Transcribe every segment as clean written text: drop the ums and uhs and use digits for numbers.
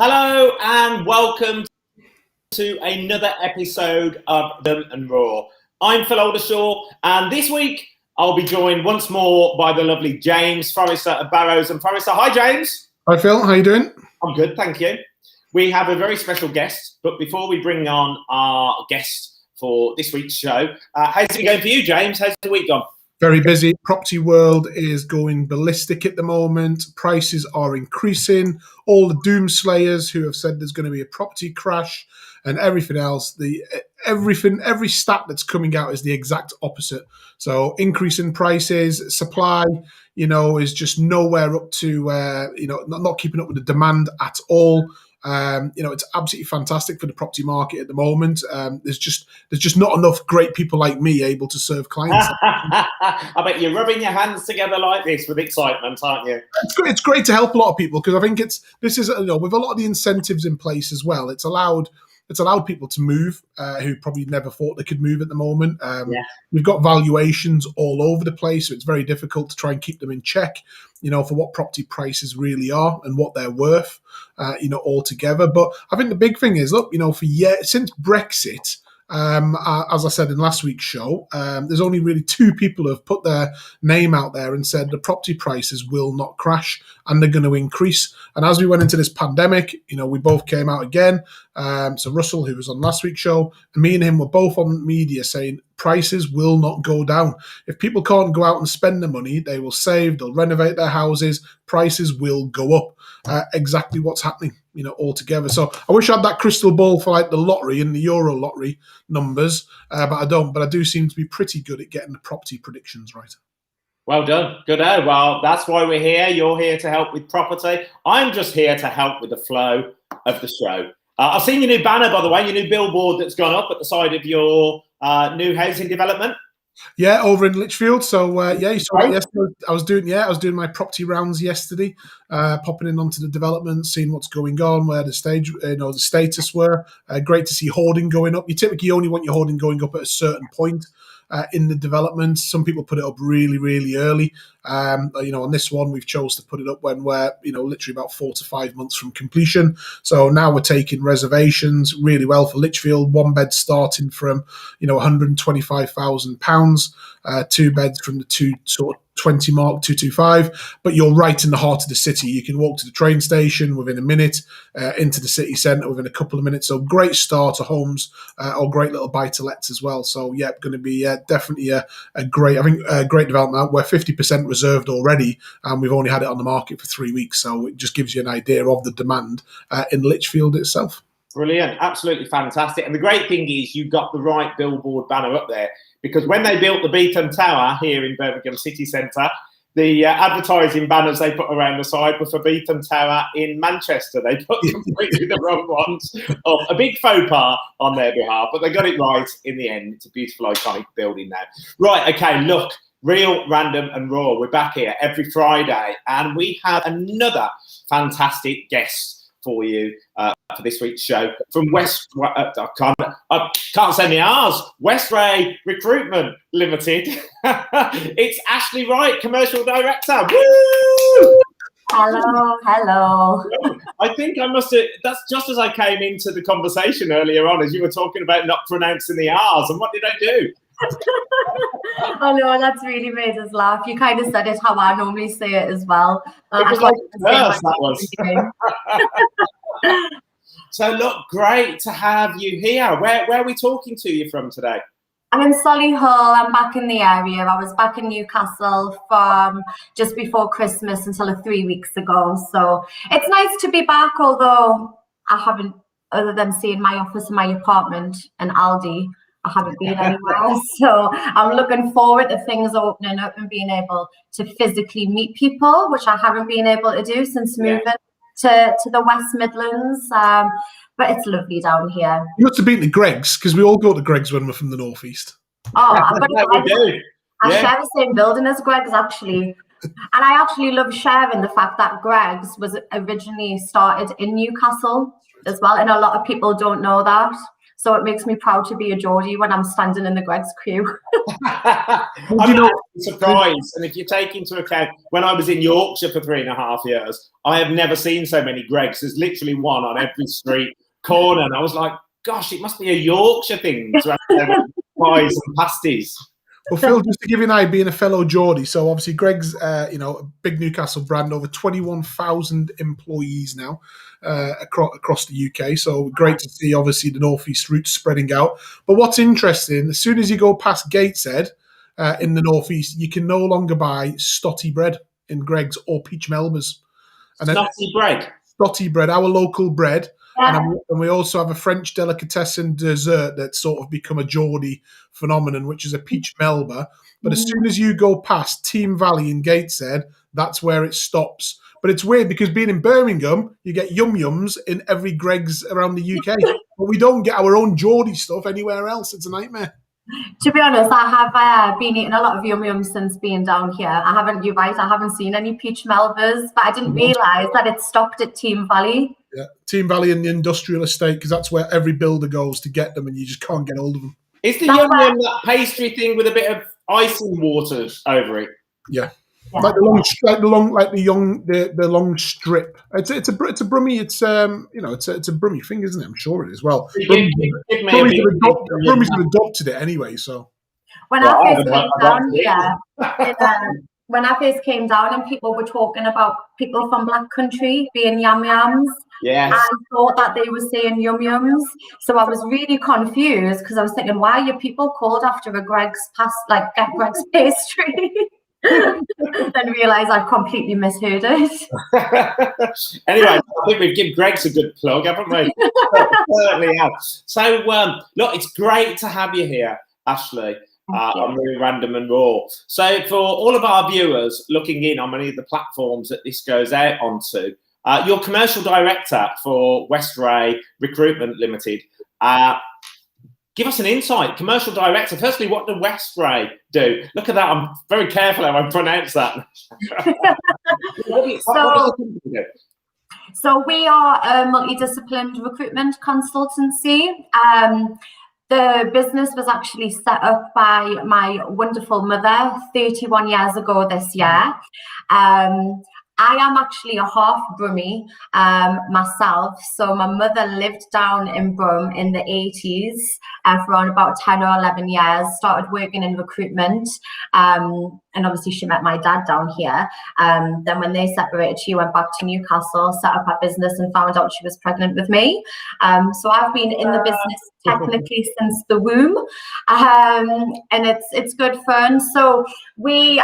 Hello and welcome to another episode of Them and Raw. I'm Phil Aldershaw, and this week I'll be joined once more by the lovely James Forrester of Barrows and Forrester. Hi, James. Hi, Phil. How you doing? I'm good, thank you. We have a very special guest, but before we bring on our guest for this week's show, how's it going for you, James? How's the week gone? Very busy. Property world is going ballistic at the moment. Prices are increasing. All the doomslayers who have said there's going to be a property crash and everything else, every stat that's coming out is the exact opposite. So increasing prices, supply, is just nowhere up to, not keeping up with the demand at all. It's absolutely fantastic for the property market at the moment. There's just not enough great people like me able to serve clients. I bet you're rubbing your hands together like this with excitement, aren't you? It's great to help a lot of people because I think with a lot of the incentives in place as well. It's allowed people to move who probably never thought they could move at the moment. We've got valuations all over the place, so it's very difficult to try and keep them in check, for what property prices really are and what they're worth, altogether. But I think the big thing is, look, for years since Brexit, as I said in last week's show, there's only really two people who have put their name out there and said the property prices will not crash and they're going to increase. And as we went into this pandemic, we both came out again. So Russell, who was on last week's show, and me and him were both on media saying prices will not go down. If people can't go out and spend the money, they will save, they'll renovate their houses, prices will go up. Exactly what's happening, altogether. So I wish I had that crystal ball for like the lottery and the Euro lottery numbers, but I don't. But I do seem to be pretty good at getting the property predictions right. Well done. Good. Well, that's why we're here. You're here to help with property. I'm just here to help with the flow of the show. I've seen your new banner, by the way, your new billboard that's gone up at the side of your new housing development. Yeah, over in Lichfield. So you saw that yesterday. I was doing my property rounds yesterday, popping in onto the development, seeing what's going on, where the status were. Great to see hoarding going up. You typically only want your hoarding going up at a certain point in the development. Some people put it up really, really early. On this one, we've chose to put it up when we're, literally about 4 to 5 months from completion. So now we're taking reservations really well for Lichfield. One bed starting from, £125,000, 2 beds from the 220 mark, 225. But you're right in the heart of the city. You can walk to the train station within a minute, into the city centre within a couple of minutes. So great starter homes, or great little buy-to-lets as well. So yeah, going to be definitely a great development. We're 50% reserved already, and we've only had it on the market for 3 weeks. So it just gives you an idea of the demand in Lichfield itself. Brilliant, absolutely fantastic. And the great thing is you got the right billboard banner up there, because when they built the Beetham Tower here in Birmingham City Centre, the advertising banners they put around the side were for Beetham Tower in Manchester. They put completely the wrong ones. A big faux pas on their behalf, but they got it right in the end. It's a beautiful, iconic building now. Right, okay, look, Real, Random and Raw. We're back here every Friday, and we have another fantastic guest for you for this week's show from I can't say the R's. Westray Recruitment Limited. It's Ashleigh Wright, Commercial Director. Woo! Hello. I think I must have, that's just as I came into the conversation earlier on, as you were talking about not pronouncing the R's, and what did I do? Oh no, that's really made us laugh. You kind of said it how I normally say it as well. It was like that was. So look, great to have you here. Where are we talking to you from today? I'm in Solihull. I'm back in the area. I was back in Newcastle from just before Christmas until 3 weeks ago. So it's nice to be back, although I haven't, other than seeing my office and my apartment and Aldi, I haven't been anywhere. So I'm looking forward to things opening up and being able to physically meet people, which I haven't been able to do since moving to the West Midlands. But it's lovely down here. You must have been to Greg's, because we all go to Greg's when we're from the northeast. Oh, I Yeah. share the same building as Greg's, actually. And I actually love sharing the fact that Greg's was originally started in Newcastle as well. And a lot of people don't know that. So it makes me proud to be a Geordie when I'm standing in the Greggs queue. I'm not surprised. And if you take into account, when I was in Yorkshire for 3.5 years, I have never seen so many Greggs. There's literally one on every street corner. And I was like, gosh, it must be a Yorkshire thing to have pies and pasties. Well, Phil, just to give you an idea, being a fellow Geordie, so obviously Greg's, a big Newcastle brand, over 21,000 employees now across the UK. So great to see, obviously, the North East route spreading out. But what's interesting, as soon as you go past Gateshead in the North East, you can no longer buy stotty bread in Greg's or peach melbas. Stotty bread? Stotty bread, our local bread. And we also have a French delicatessen dessert that's sort of become a Geordie phenomenon, which is a peach melba. But as soon as you go past Team Valley in Gateshead, that's where it stops. But it's weird because being in Birmingham, you get yum-yums in every Greggs around the UK. But we don't get our own Geordie stuff anywhere else. It's a nightmare. To be honest, I have been eating a lot of yum-yums since being down here. You're right, I haven't seen any peach melbas, but I didn't realise that it stopped at Team Valley. Yeah, Team Valley and the industrial estate, because that's where every builder goes to get them, and you just can't get hold of them. Is the yum-yum that pastry thing with a bit of icing water over it? Yeah. Like the long strip. It's a Brummie. It's it's a Brummie thing, isn't it? I'm sure it is. Well, Brummie's have adopted it anyway. So when I first came down here, when I first came down, and people were talking about people from Black Country being yum yums. Yes. I thought that they were saying yum yums, so I was really confused because I was thinking, why are people called after a Greggs Greggs pastry? Then realise I've completely misheard it. Anyway, I think we've given Greggs a good plug, haven't we? Certainly have. So, look, it's great to have you here, Ashleigh, on Really Random and Raw. So, for all of our viewers looking in on many of the platforms that this goes out onto, you're commercial director for Westray Recruitment Limited. Give us an insight. Commercial director. Firstly, what do Westray do? Look at that. I'm very careful how I pronounce that. What does the company do? So we are a multidisciplined recruitment consultancy. The business was actually set up by my wonderful mother 31 years ago this year. I am actually a half Brummie myself. So my mother lived down in Brum in the 80s for around about 10 or 11 years, started working in recruitment. And obviously she met my dad down here. Then when they separated, she went back to Newcastle, set up her business and found out she was pregnant with me. So I've been in the business technically since the womb. And it's good fun. So we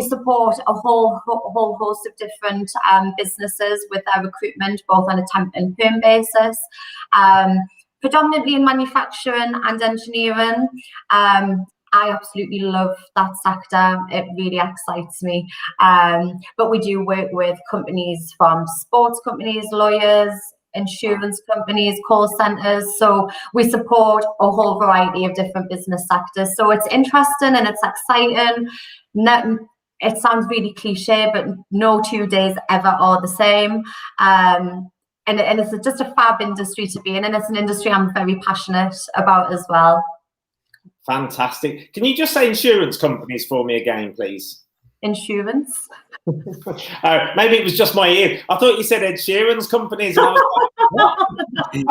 support a whole host of different businesses with their recruitment, both on a temp and perm basis, predominantly in manufacturing and engineering. I absolutely love that sector. It really excites me. But we do work with companies from sports companies, lawyers, insurance companies, call centres. So we support a whole variety of different business sectors. So it's interesting and it's exciting. It sounds really cliche, but no 2 days ever are the same. And it's just a fab industry to be in. And it's an industry I'm very passionate about as well. Fantastic. Can you just say insurance companies for me again, please? Insurance? Maybe it was just my ear. I thought you said insurance companies. And I was like,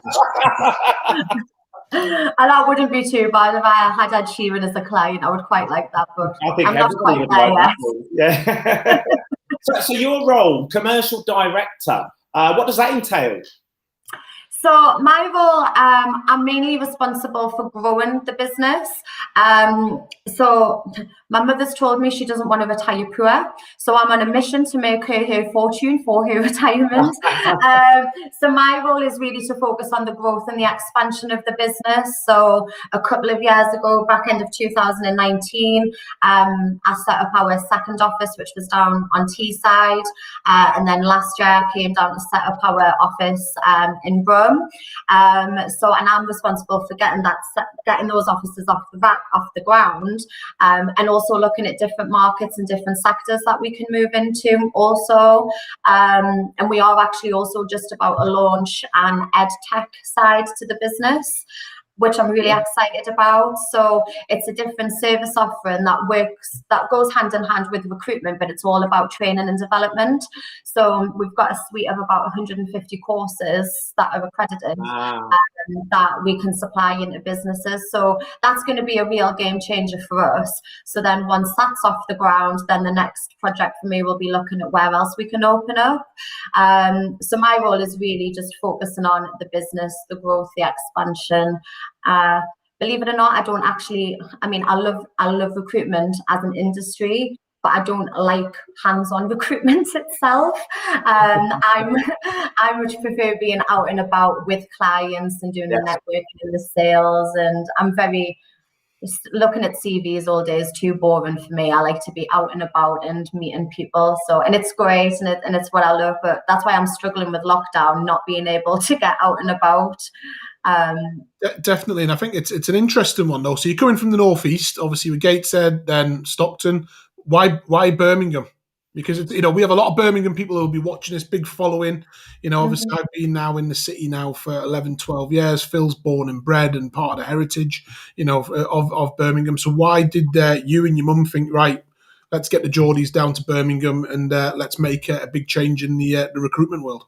And that wouldn't be too bad if I had Ed Sheeran as a client. I would quite like that, but I think I'm not quite there yet. Yeah. So your role, commercial director, what does that entail? So my role, I'm mainly responsible for growing the business. So my mother's told me she doesn't want to retire poor. So I'm on a mission to make her fortune for her retirement. So my role is really to focus on the growth and the expansion of the business. So a couple of years ago, back end of 2019, I set up our second office, which was down on Teesside. And then last year I came down to set up our office in Brum. And I'm responsible for getting those offices off the ground, and also looking at different markets and different sectors that we can move into also. And we are actually also just about to launch an ed tech side to the business. which I'm really excited about. So it's a different service offering that goes hand in hand with recruitment, but it's all about training and development. So we've got a suite of about 150 courses that are accredited. Wow. That we can supply into businesses. So that's going to be a real game changer for us. So then once that's off the ground, then the next project for me will be looking at where else we can open up. So my role is really just focusing on the business, the growth, the expansion. Believe it or not, I love recruitment as an industry, but I don't like hands-on recruitment itself. I much prefer being out and about with clients and doing the networking and the sales. And I'm very, looking at CVs all day is too boring for me. I like to be out and about and meeting people. So, and it's great and it's what I love, but that's why I'm struggling with lockdown, not being able to get out and about. Definitely, and I think it's an interesting one though. So you're coming from the northeast, obviously with Gateshead, then Stockton. Why Birmingham? Because we have a lot of Birmingham people who will be watching this, big following. Obviously I've been now in the city now for 11, 12 years. Phil's born and bred and part of the heritage, of Birmingham. So why did you and your mum think, right, let's get the Geordies down to Birmingham and let's make a big change in the recruitment world?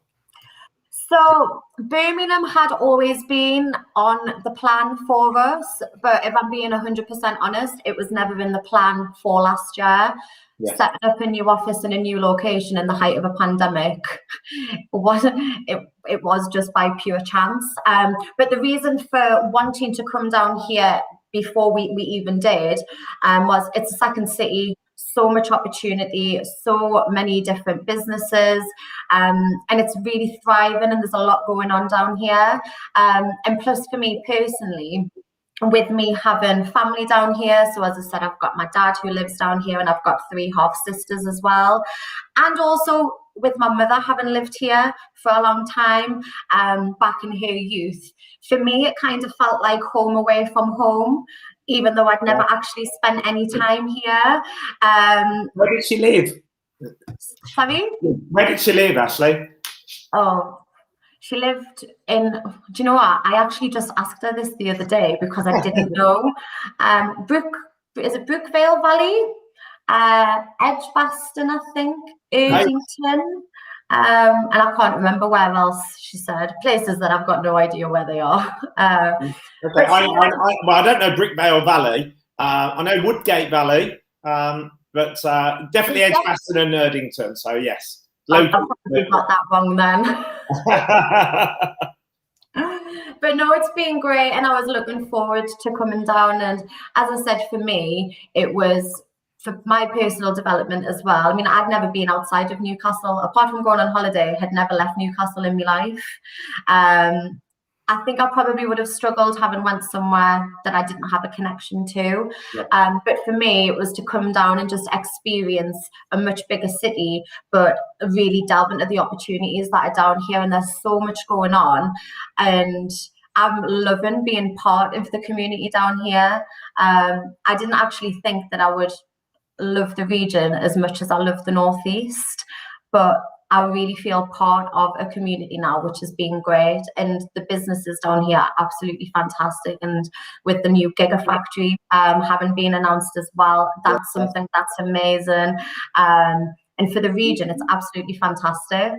So Birmingham had always been on the plan for us, but if I'm being 100% honest, it was never in the plan for last year. Yeah. Setting up a new office in a new location in the height of a pandemic, it was just by pure chance. But the reason for wanting to come down here before we even did was it's a second city. So much opportunity, so many different businesses, and it's really thriving and there's a lot going on down here. And plus for me personally, with me having family down here, so as I said, I've got my dad who lives down here and I've got 3 half sisters as well. And also with my mother having lived here for a long time, back in her youth, for me it kind of felt like home away from home, even though I'd never actually spent any time here. Where did she live? Sorry? Where did she live, Ashleigh? Oh, she lived in, do you know what? I actually just asked her this the other day because I didn't know. Is it Brookvale Valley? Edgbaston, I think. Erdington. And I can't remember where else she said. Places that I've got no idea where they are. Okay, I don't know Brookvale Valley. I know Woodgate Valley, but definitely Edgbaston and Erdington. So yes, I probably got that wrong then. But no, it's been great, and I was looking forward to coming down. And as I said, for me, it was for my personal development as well. I mean, I'd never been outside of Newcastle, apart from going on holiday, had never left Newcastle in my life. I think I probably would have struggled having went somewhere that I didn't have a connection to. Yeah. But for me, it was to come down and just experience a much bigger city, but really delve into the opportunities that are down here. And there's so much going on. And I'm loving being part of the community down here. I didn't actually think that I would love the region as much as I love the northeast, but I really feel part of a community now, which has been great. And the businesses down here are absolutely fantastic. And with the new Gigafactory having been announced as well, that's something that's amazing. And for the region, it's absolutely fantastic.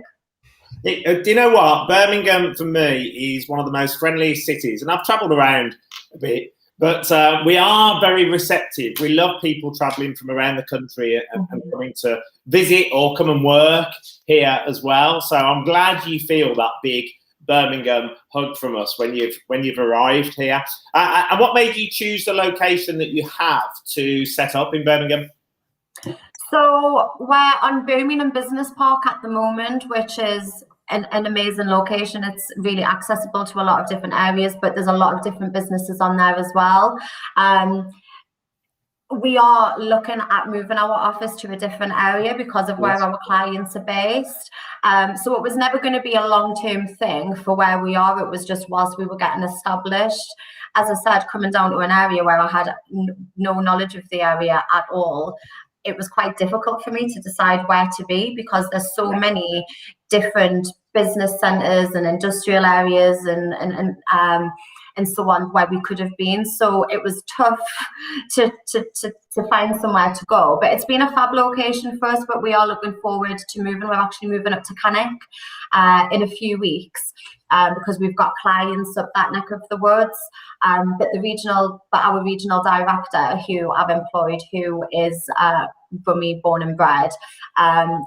Do you know what? Birmingham, for me, is one of the most friendliest cities. And I've travelled around a bit. But we are very receptive. We love people travelling from around the country and coming to visit or come and work here as well. So I'm glad you feel that big Birmingham hug from us when you've arrived here. And what made you choose the location that you have to set up in Birmingham? So we're on Birmingham Business Park at the moment, which is an amazing location. It's really accessible to a lot of different areas, but there's a lot of different businesses on there as well. We are looking at moving our office to a different area because of where our clients are based. So it was never going to be a long-term thing for where we are. It was just whilst we were getting established. As I said, coming down to an area where I had no knowledge of the area at all, it was quite difficult for me to decide where to be because there's so many different business centres and industrial areas and so on where we could have been. So it was tough to find somewhere to go. But it's been a fab location for us, but we are looking forward to moving. We're actually moving up to Cannock in a few weeks because we've got clients up that neck of the woods. But our regional director, who I've employed, who is Brummie born and bred,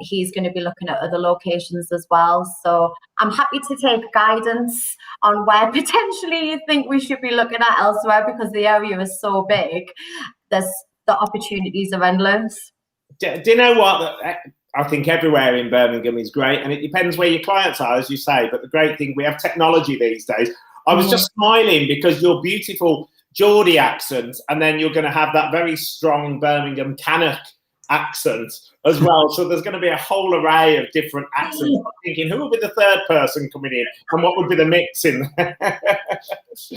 he's going to be looking at other locations as well. So I'm happy to take guidance on where potentially you think we should be looking at elsewhere, because the area is so big. The opportunities are endless. Do you know what? I think everywhere in Birmingham is great, and it depends where your clients are, as you say. But the great thing, we have technology these days. I was just smiling because your beautiful Geordie accent, and then you're going to have that very strong Birmingham Cannock accent as well. So there's going to be a whole array of different accents. I'm thinking, who will be the third person coming in, and what would be the mix in there? There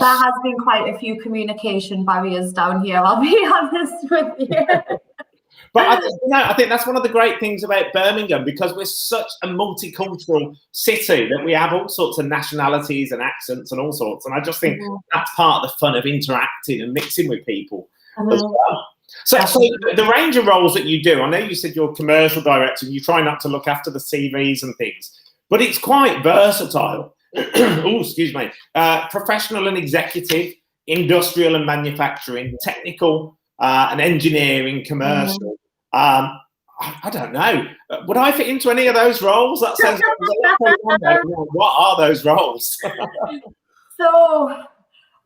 has been quite a few communication barriers down here, I'll be honest with you. But I think that's one of the great things about Birmingham, because we're such a multicultural city that we have all sorts of nationalities and accents and all sorts. And I just think that's part of the fun of interacting and mixing with people as well. So the range of roles that you do, I know you said you're commercial director and you try not to look after the CVs and things, but it's quite versatile. Oh, excuse me. Professional and executive, industrial and manufacturing, technical and engineering, commercial. I don't know. Would I fit into any of those roles? That sounds what are those roles? So,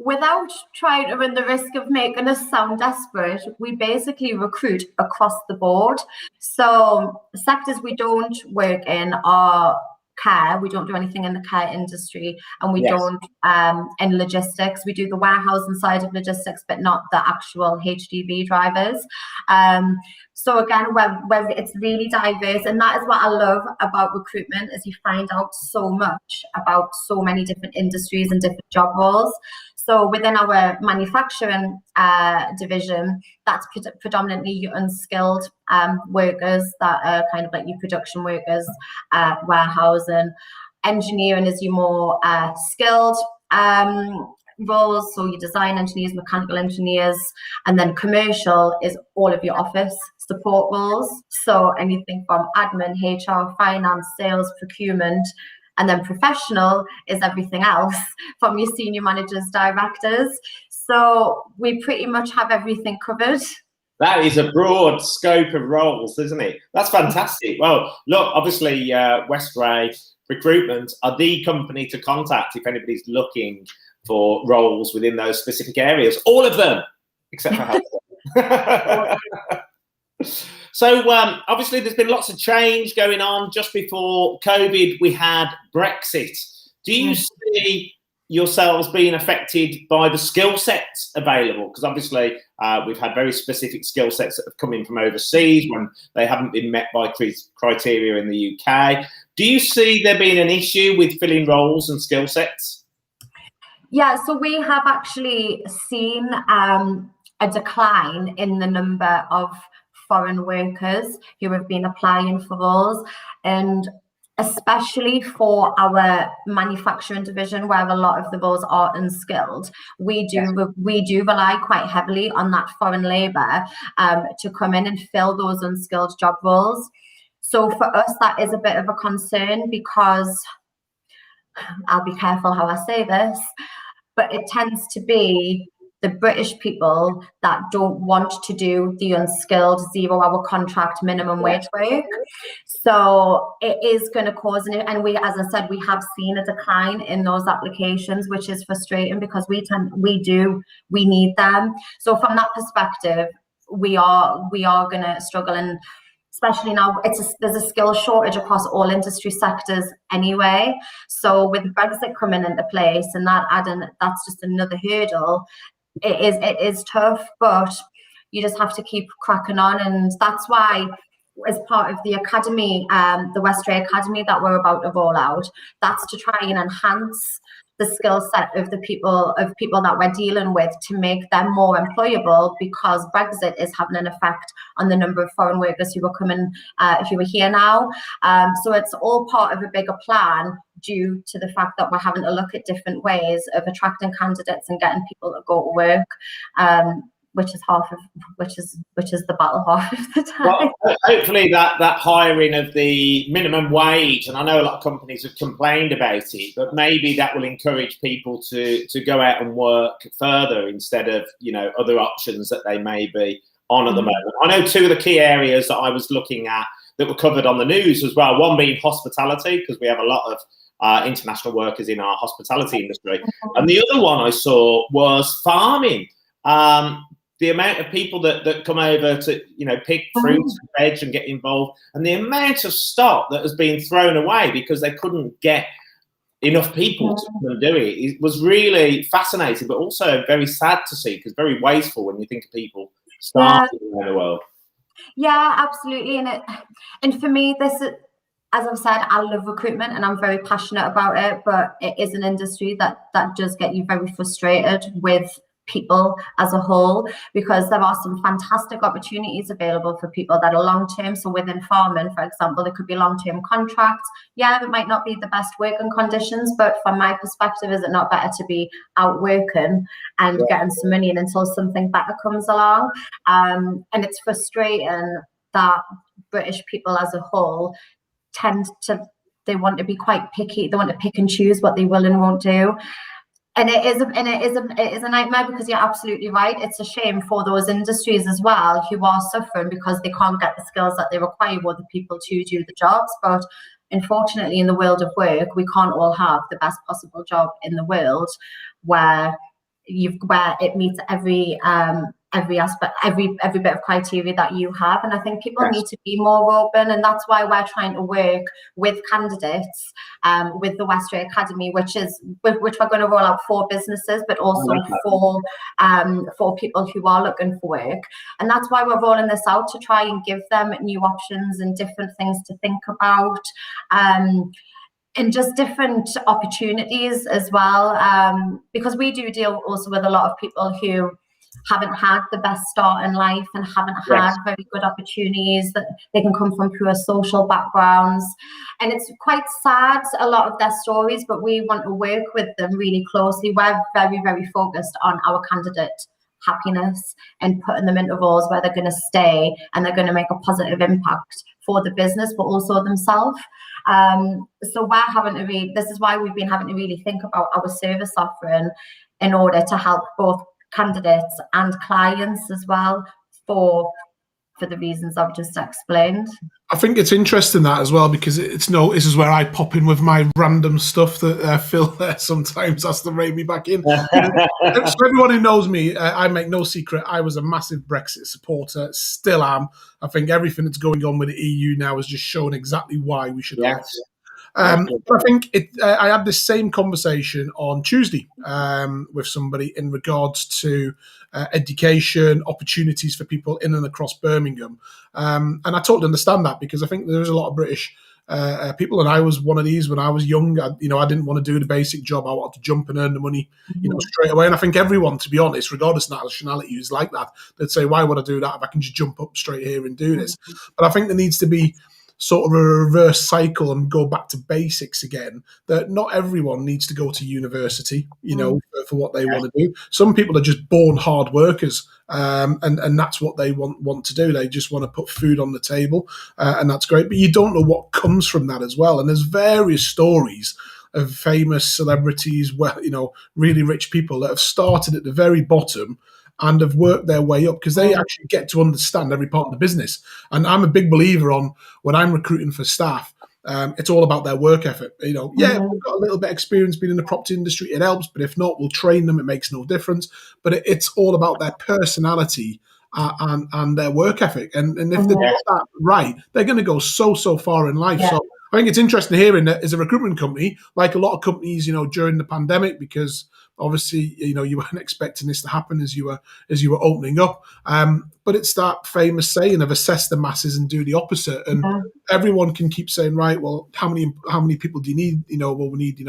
without trying to run the risk of making us sound desperate, we basically recruit across the board. So, sectors we don't work in are care. We don't do anything in the care industry, and we don't in logistics. We do the warehousing side of logistics, but not the actual HGV drivers. So again, where it's really diverse, and that is what I love about recruitment, is you find out so much about so many different industries and different job roles. So within our manufacturing division, that's predominantly your unskilled workers that are kind of like your production workers, warehousing. Engineering is your more skilled roles, so your design engineers, mechanical engineers, and then commercial is all of your office support roles. So anything from admin, HR, finance, sales, procurement. And then professional is everything else, from your senior managers, directors. So we pretty much have everything covered. That is a broad scope of roles, isn't it? That's fantastic. Well, look, obviously, Westray Recruitment are the company to contact if anybody's looking for roles within those specific areas. All of them, except for health. So obviously there's been lots of change going on. Just before COVID, we had Brexit. Do you see yourselves being affected by the skill sets available? Because obviously we've had very specific skill sets that have come in from overseas when they haven't been met by criteria in the UK. Do you see there being an issue with filling roles and skill sets? Yeah, so we have actually seen a decline in the number of foreign workers who have been applying for roles, and especially for our manufacturing division, where a lot of the roles are unskilled, we do rely quite heavily on that foreign labour to come in and fill those unskilled job roles. So for us, that is a bit of a concern, because I'll be careful how I say this, but it tends to be the British people that don't want to do the unskilled 0-hour contract minimum wage work. So it is going to cause, and we, as I said, we have seen a decline in those applications, which is frustrating, because we need them. So from that perspective, we are going to struggle, and especially now there's a skill shortage across all industry sectors anyway. So with Brexit coming into place and that's just another hurdle. It is tough, but you just have to keep cracking on. And that's why, as part of the academy, the Westray Academy that we're about to roll out, that's to try and enhance the skill set of the people that we're dealing with to make them more employable, because Brexit is having an effect on the number of foreign workers who are coming who are here now. So it's all part of a bigger plan, due to the fact that we're having to look at different ways of attracting candidates and getting people to go to work. Which is the battle half of the time. Well, hopefully that hiring of the minimum wage, and I know a lot of companies have complained about it, but maybe that will encourage people to go out and work further instead of, you know, other options that they may be on at the moment. I know two of the key areas that I was looking at that were covered on the news as well, one being hospitality, because we have a lot of international workers in our hospitality industry. And the other one I saw was farming. The amount of people that come over to, you know, pick fruits and veg and get involved, and the amount of stock that has been thrown away because they couldn't get enough people to come and do it was really fascinating, but also very sad to see, because very wasteful when you think of people starving around the world. Yeah, absolutely. And for me, this is, as I've said, I love recruitment and I'm very passionate about it, but it is an industry that does get you very frustrated with people as a whole, because there are some fantastic opportunities available for people that are long-term. So within farming, for example, there could be long-term contracts. Yeah, it might not be the best working conditions, but from my perspective, is it not better to be out working and getting some money in until something better comes along? And it's frustrating that British people as a whole they want to be quite picky. They want to pick and choose what they will and won't do. And it is a nightmare, because you're absolutely right. It's a shame for those industries as well who are suffering because they can't get the skills that they require or the people to do the jobs. But unfortunately, in the world of work, we can't all have the best possible job in the world where it meets every aspect, every bit of criteria that you have. And I think people need to be more open, and that's why we're trying to work with candidates with the Westray Academy, which we're going to roll out for businesses, but also for people who are looking for work. And that's why we're rolling this out, to try and give them new options and different things to think about. And just different opportunities as well, because we do deal also with a lot of people who haven't had the best start in life and haven't had very good opportunities, that they can come from poor social backgrounds. And it's quite sad, a lot of their stories, but we want to work with them really closely. We're very, very focused on our candidate happiness and putting them into roles where they're going to stay and they're going to make a positive impact for the business, but also themselves. So we're having to this is why we've been having to really think about our service offering in order to help both candidates and clients as well, for the reasons I've just explained. I think it's interesting that as well, because this is where I pop in with my random stuff that Phil sometimes has to rein me back in. So everyone who knows me, I make no secret, I was a massive Brexit supporter, still am. I think everything that's going on with the EU now has just shown exactly why we should have it. I think I had this same conversation on Tuesday with somebody in regards to education opportunities for people in and across Birmingham. And I totally understand that, because I think there is a lot of British people, and I was one of these when I was young. I didn't want to do the basic job. I wanted to jump and earn the money, straight away. And I think everyone, to be honest, regardless of nationality, is like that. They'd say, why would I do that if I can just jump up straight here and do this? But I think there needs to be sort of a reverse cycle and go back to basics again, that not everyone needs to go to university, for what they want to do. Some people are just born hard workers, and that's what they want to do. They just want to put food on the table, and that's great. But you don't know what comes from that as well. And there's various stories of famous celebrities, really rich people that have started at the very bottom and have worked their way up, because they actually get to understand every part of the business. And I'm a big believer on, when I'm recruiting for staff, it's all about their work ethic. We've got a little bit of experience being in the property industry, it helps, but if not, we'll train them, it makes no difference. But it's all about their personality and their work ethic. And if they've got that right, they're going to go so far in life. So I think it's interesting hearing that as a recruitment company, like a lot of companies, during the pandemic, because obviously, you weren't expecting this to happen as you were opening up. But it's that famous saying of assess the masses and do the opposite. And everyone can keep saying, right, well, how many people do you need? Well, we need,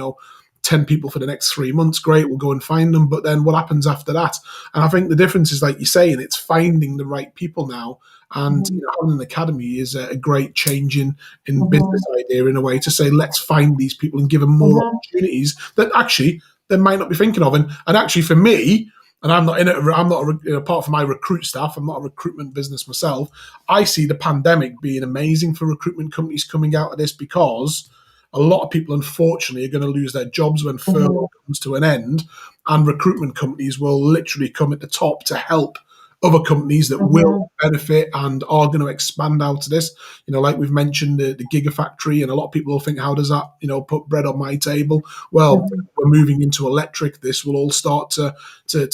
10 people for the next 3 months. Great, we'll go and find them. But then what happens after that? And I think the difference is, like you're saying, it's finding the right people now. And having an academy is a great change in business idea, in a way, to say, let's find these people and give them more opportunities that actually they might not be thinking of. And actually, for me, and I'm not in it, apart from my recruit staff, I'm not a recruitment business myself. I see the pandemic being amazing for recruitment companies coming out of this, because a lot of people, unfortunately, are going to lose their jobs when furlough comes to an end, and recruitment companies will literally come at the top to help other companies that will benefit and are going to expand out of this. Like we've mentioned, the Gigafactory, and a lot of people will think, how does that, put bread on my table? Well, we're moving into electric. This will all start to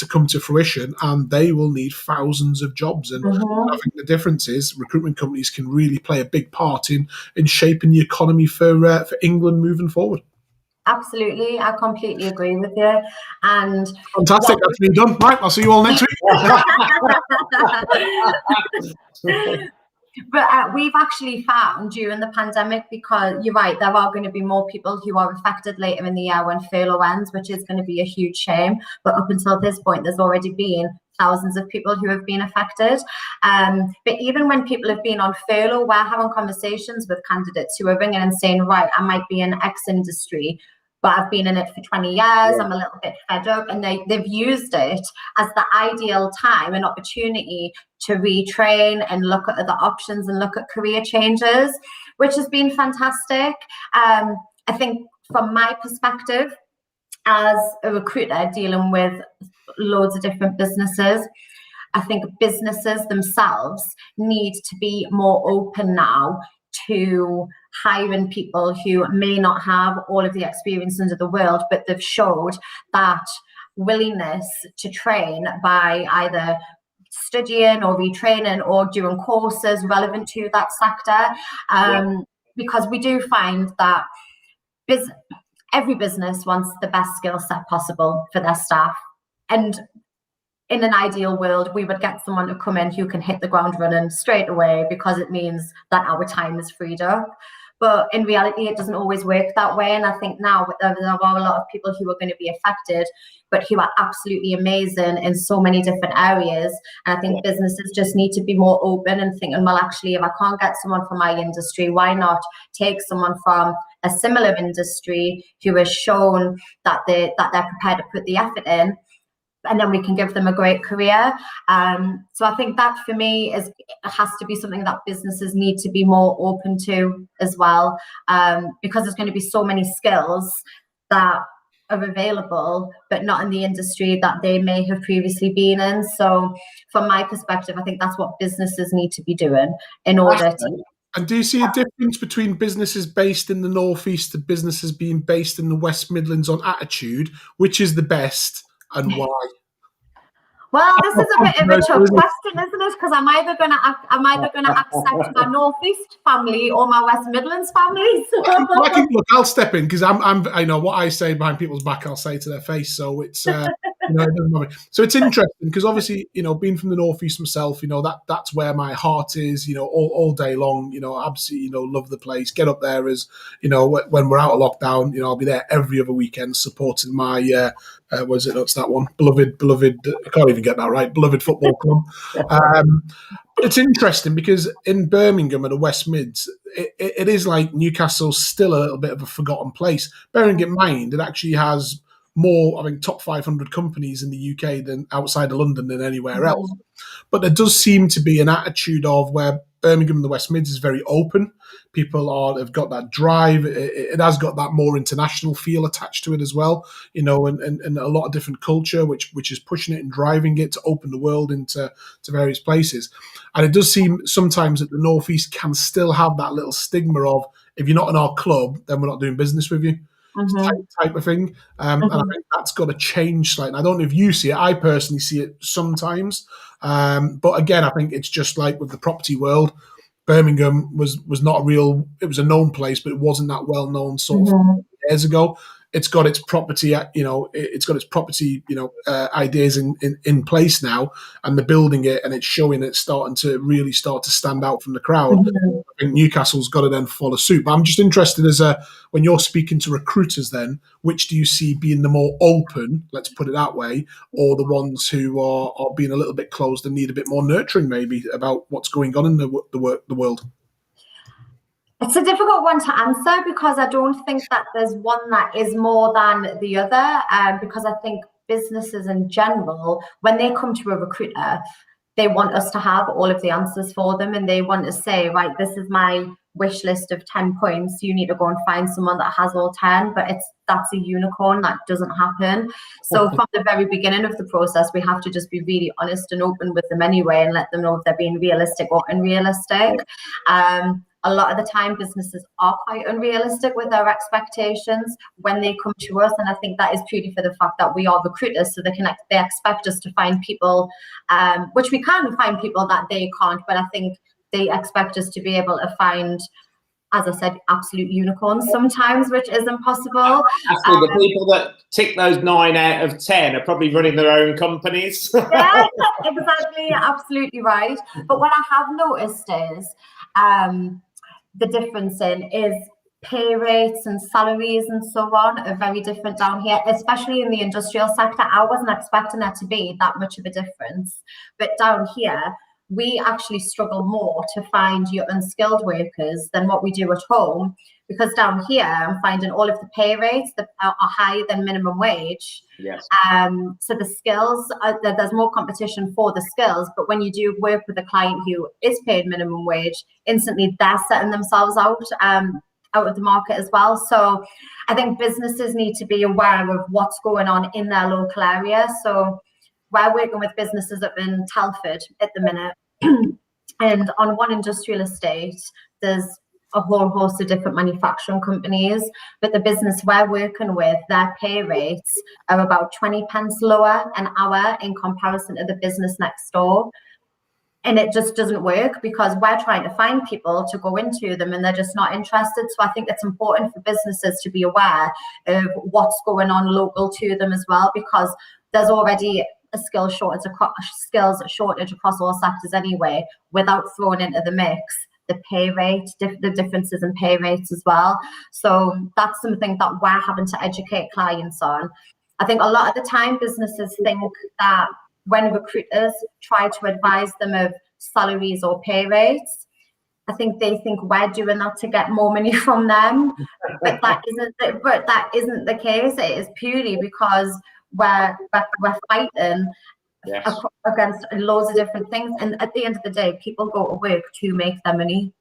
come to fruition, and they will need thousands of jobs. And I think the difference is recruitment companies can really play a big part in shaping the economy for England moving forward. Absolutely, I completely agree with you. And fantastic, that's been done. Right, I'll see you all next week. But we've actually found during the pandemic, because you're right, there are going to be more people who are affected later in the year when furlough ends, which is going to be a huge shame. But up until this point, there's already been thousands of people who have been affected. But even when people have been on furlough, we're having conversations with candidates who are ringing and saying, right, I might be in X industry, but I've been in it for 20 years, I'm a little bit fed up. And they've used it as the ideal time and opportunity to retrain and look at other options and look at career changes, which has been fantastic. I think from my perspective, as a recruiter dealing with loads of different businesses, I think businesses themselves need to be more open now to hiring people who may not have all of the experience under the world, but they've showed that willingness to train by either studying or retraining or doing courses relevant to that sector. Because we do find that every business wants the best skill set possible for their staff. And in an ideal world, we would get someone to come in who can hit the ground running straight away, because it means that our time is freed up. But in reality, it doesn't always work that way. And I think now there are a lot of people who are going to be affected, but who are absolutely amazing in so many different areas. And I think businesses just need to be more open and thinking, well, actually, if I can't get someone from my industry, why not take someone from a similar industry who has shown that they're prepared to put the effort in, and then we can give them a great career. So I think that, for me, has to be something that businesses need to be more open to as well, because there's going to be so many skills that are available, but not in the industry that they may have previously been in. So from my perspective, I think that's what businesses need to be doing in order to... And do you see a difference between businesses based in the North East and businesses being based in the West Midlands on attitude? Which is the best? And why? Well, this is a bit of a tough question, isn't it? Because I'm either going to accept my North East family or my West Midlands family. So. Look, I'll step in, because I know what I say behind people's back, I'll say to their face. So it's it doesn't bother me. So it's interesting, because obviously, being from the North East myself, that's where my heart is. All day long. Absolutely, love the place. Get up there as when we're out of lockdown. I'll be there every other weekend supporting my. Was it? That's that one. Beloved. I can't even get that right. Beloved football club. But it's interesting, because in Birmingham and the West Mids, it is like Newcastle's still a little bit of a forgotten place. Bearing in mind, it actually has more, I think, top 500 companies in the UK than outside of London than anywhere else. But there does seem to be an attitude of where Birmingham and the West Mids is very open. People have got that drive. It has got that more international feel attached to it as well, and a lot of different culture, which is pushing it and driving it to open the world into various places. And it does seem sometimes that the North East can still have that little stigma of, if you're not in our club, then we're not doing business with you. Type of thing. And I think that's got to change slightly. I don't know if you see it. I personally see it sometimes. But again, I think it's just like with the property world. Birmingham was not a real, it was a known place, but it wasn't that well known sort of years ago. it's got its property, ideas in place now, and they're building it, and it's showing it starting to stand out from the crowd. Mhm. I think Newcastle's got to then follow suit. But I'm just interested when you're speaking to recruiters, then which do you see being the more open, let's put it that way, or the ones who are being a little bit closed and need a bit more nurturing, maybe, about what's going on in the world? It's a difficult one to answer because I don't think that there's one that is more than the other. Because I think businesses in general, when they come to a recruiter, they want us to have all of the answers for them, and they want to say, right, this is my wish list of 10 points. You need to go and find someone that has all 10, but that's a unicorn. That doesn't happen. So from the very beginning of the process, we have to just be really honest and open with them anyway, and let them know if they're being realistic or unrealistic. A lot of the time, businesses are quite unrealistic with their expectations when they come to us, and I think that is purely for the fact that we are recruiters, so they expect us to find people, which we can find people that they can't, but I think they expect us to be able to find, as I said, absolute unicorns sometimes, which is impossible. Actually, the people that tick those 9 out of 10 are probably running their own companies. Yeah, exactly, absolutely right. But what I have noticed is the difference is pay rates and salaries and so on are very different down here, especially in the industrial sector. I wasn't expecting there to be that much of a difference, but down here, we actually struggle more to find your unskilled workers than what we do at home, because down here I'm finding all of the pay rates that are higher than minimum wage. Yes. So the skills, there's more competition for the skills, but when you do work with a client who is paid minimum wage, instantly they're setting themselves out of the market as well. So I think businesses need to be aware of what's going on in their local area. So we're working with businesses up in Telford at the minute, and on one industrial estate, there's a whole host of different manufacturing companies, but the business we're working with, their pay rates are about 20 pence lower an hour in comparison to the business next door. And it just doesn't work because we're trying to find people to go into them and they're just not interested. So I think it's important for businesses to be aware of what's going on local to them as well, because there's already a skills shortage across all sectors anyway, without throwing into the mix the pay rate, the differences in pay rates as well. So that's something that we're having to educate clients on. I think a lot of the time businesses think that when recruiters try to advise them of salaries or pay rates, I think they think we're doing that to get more money from them, but that isn't the case. It is purely because we're fighting against loads of different things, and at the end of the day, people go to work to make their money.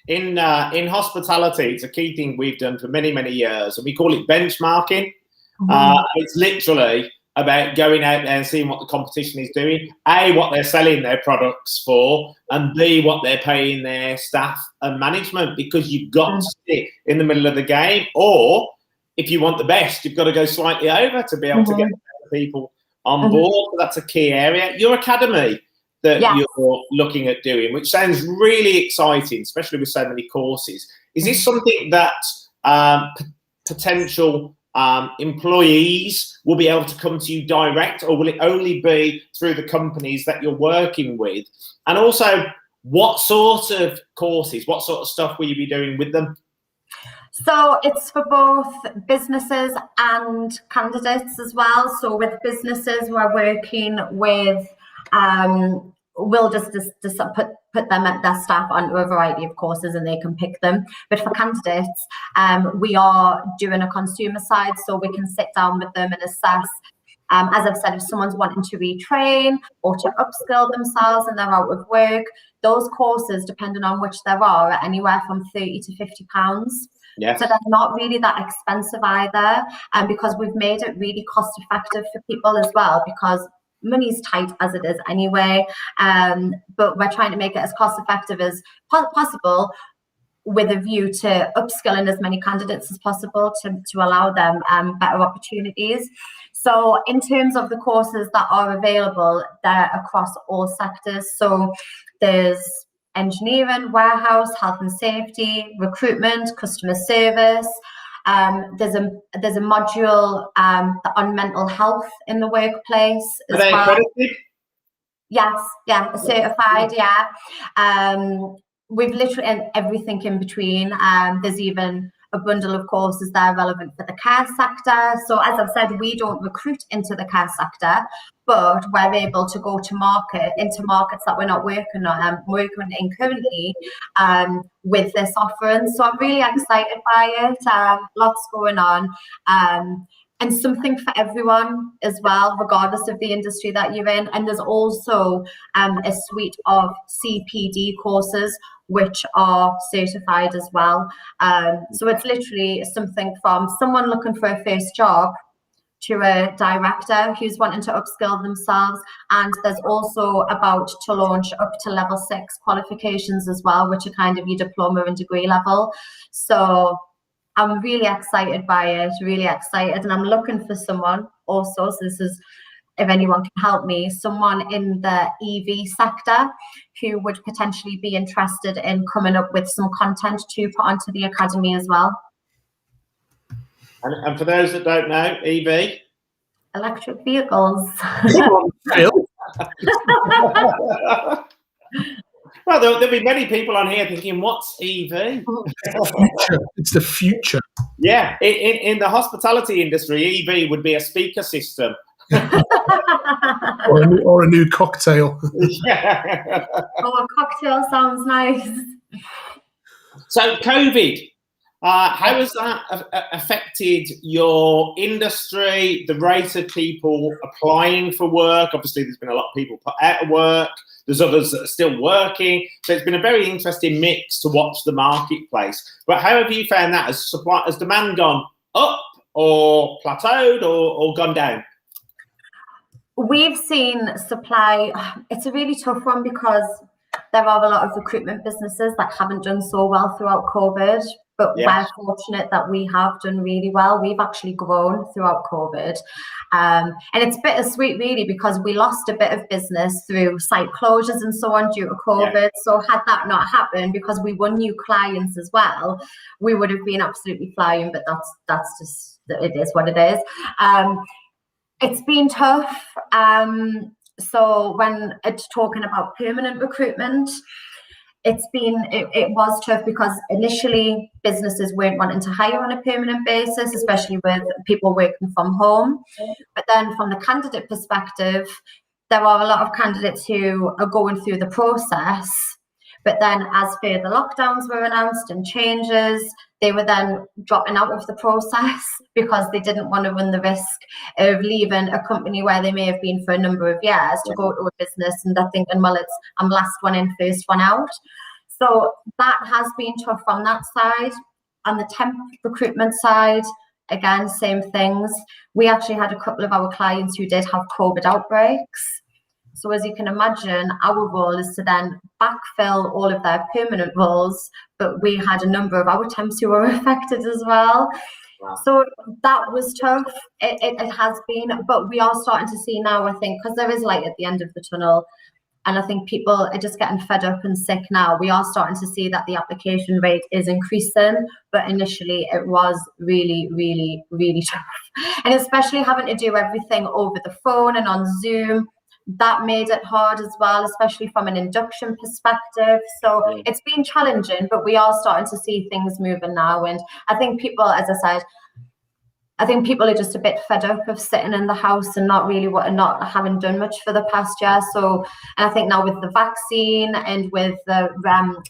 In hospitality, it's a key thing we've done for many, many years, and we call it benchmarking. It's literally about going out there and seeing what the competition is doing, A, what they're selling their products for, and B, what they're paying their staff and management, because you've got to sit in the middle of the game, or if you want the best, you've got to go slightly over to be able to get people on board. So that's a key area. Your academy that you're looking at doing, which sounds really exciting, especially with so many courses. Is this something that potential employees will be able to come to you direct, or will it only be through the companies that you're working with? And also, what sort of courses, what sort of stuff will you be doing with them? So it's for both businesses and candidates as well. So with businesses, we're working with, we'll just put their staff onto a variety of courses and they can pick them. But for candidates, we are doing a consumer side, so we can sit down with them and assess. As I've said, if someone's wanting to retrain or to upskill themselves and they're out of work, those courses, depending on which there are anywhere from £30 to £50. Yes. So they're not really that expensive either, and because we've made it really cost effective for people as well, because money's tight as it is anyway, but we're trying to make it as cost effective as possible, with a view to upskilling as many candidates as possible to allow them better opportunities. So in terms of the courses that are available, they're across all sectors. So there's engineering, warehouse, health and safety, recruitment, customer service. There's a module on mental health in the workplace as Are they well. accredited? Yes, yeah, certified, yeah. We've literally and everything in between. There's even a bundle of courses that are relevant for the care sector. So as I've said, we don't recruit into the care sector, but we're able to go to into markets that we're not working in currently with this offering. So I'm really excited by it. Lots going on. And something for everyone as well, regardless of the industry that you're in. And there's also a suite of CPD courses which are certified as well. So it's literally something from someone looking for a first job to a director who's wanting to upskill themselves. And there's also about to launch up to level 6 qualifications as well, which are kind of your diploma and degree level. So I'm really excited by it, really excited. And I'm looking for someone also, so this is, if anyone can help me, someone in the EV sector who would potentially be interested in coming up with some content to put onto the academy as well. And for those that don't know, EV? Electric vehicles. Well, there'll be many people on here thinking, what's EV? It's the future. Yeah, in the hospitality industry, EV would be a speaker system. or a new cocktail. Yeah. Oh, a cocktail sounds nice. So COVID, how has that affected your industry, the rate of people applying for work? Obviously, there's been a lot of people put out of work. There's others that are still working. So it's been a very interesting mix to watch the marketplace. But how have you found that? Has demand gone up or plateaued or gone down? We've seen supply. It's a really tough one because there are a lot of recruitment businesses that haven't done so well throughout COVID. But we're fortunate that we have done really well. We've actually grown throughout COVID. And it's bittersweet, really, because we lost a bit of business through site closures and so on due to COVID. Yeah. So had that not happened, because we won new clients as well, we would have been absolutely flying. But that's just, it is what it is. It's been tough. So when it's talking about permanent recruitment, it was tough because initially businesses weren't wanting to hire on a permanent basis, especially with people working from home. But then from the candidate perspective, there are a lot of candidates who are going through the process. But then as further lockdowns were announced and changes, they were then dropping out of the process because they didn't want to run the risk of leaving a company where they may have been for a number of years to go to a business, and they're thinking, well, I'm last one in, first one out. So that has been tough on that side. On the temp recruitment side, again, same things. We actually had a couple of our clients who did have COVID outbreaks. So as you can imagine, our role is to then backfill all of their permanent roles, but we had a number of our temps who were affected as well. Wow. So that was tough. It has been, but we are starting to see now, I think, because there is light at the end of the tunnel, and I think people are just getting fed up and sick now. We are starting to see that the application rate is increasing, but initially it was really, really, really tough. And especially having to do everything over the phone and on Zoom, that made it hard as well, especially from an induction perspective. So it's been challenging, but we are starting to see things moving now. And I think people, as I said, I think people are just a bit fed up of sitting in the house and not having done much for the past year. So, and I think now with the vaccine and with the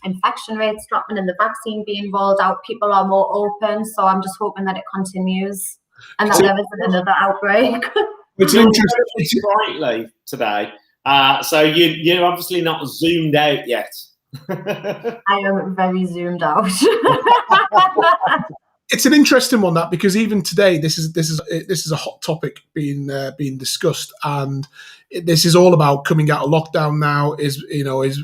infection rates dropping and the vaccine being rolled out, people are more open. So I'm just hoping that it continues and that there isn't another outbreak. It's interesting. Brightly today, so you're obviously not zoomed out yet. I am very zoomed out. It's an interesting one, that, because even today this is a hot topic being discussed, and this is all about coming out of lockdown now. Is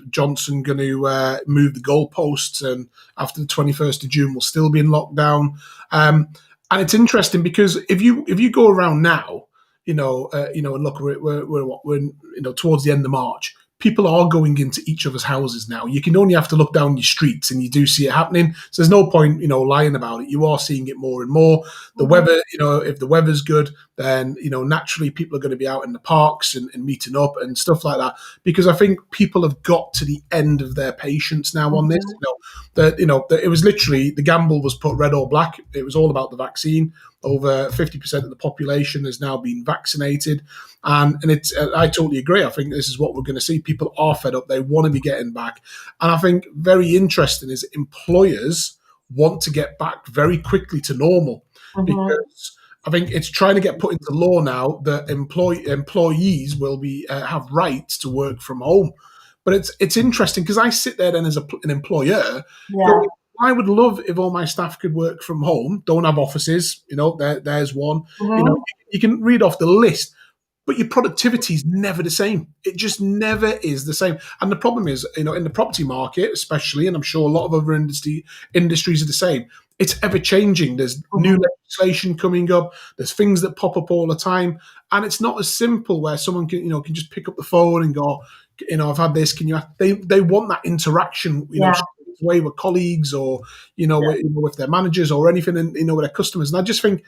Johnson going to move the goalposts, and after the 21st of June we'll still be in lockdown? And it's interesting because if you go around now, look, we're towards the end of March. people are going into each other's houses now. You can only have to look down your streets and you do see it happening. So there's no point, lying about it. You are seeing it more and more. The weather, if the weather's good, then, naturally people are going to be out in the parks and meeting up and stuff like that. Because I think people have got to the end of their patience now on this. That it was literally, the gamble was put red or black. It was all about the vaccine. Over 50% of the population has now been vaccinated. And it's, I totally agree. I think this is what we're going to see. People are fed up. They want to be getting back. And I think very interesting is employers want to get back very quickly to normal, because I think it's trying to get put into law now that employees will be have rights to work from home. But it's interesting because I sit there then as an employer going, I would love if all my staff could work from home, don't have offices, there's one. You can read off the list, but your productivity is never the same. It just never is the same. And the problem is, in the property market especially, and I'm sure a lot of other industries are the same, it's ever changing. There's new legislation coming up. There's things that pop up all the time. And it's not as simple where someone can just pick up the phone and go, I've had this, can you? They want that interaction, way with colleagues or, with their managers or anything, and, with their customers. And I just think,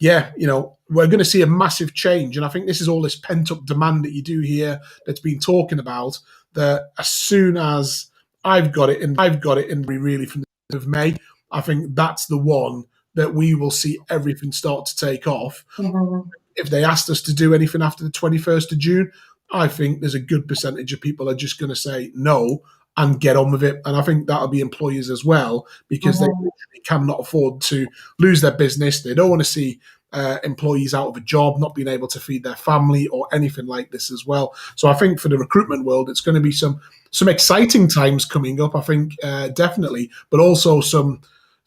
we're going to see a massive change. And I think this is all this pent up demand that you do hear that's been talking about, that as soon as I've got it in really from the end of May, I think that's the one that we will see everything start to take off. If they asked us to do anything after the 21st of June, I think there's a good percentage of people are just going to say no and get on with it. And I think that'll be employers as well, because they literally cannot afford to lose their business. They don't want to see employees out of a job, not being able to feed their family or anything like this as well. So I think for the recruitment world, it's going to be some exciting times coming up, I think, definitely, but also some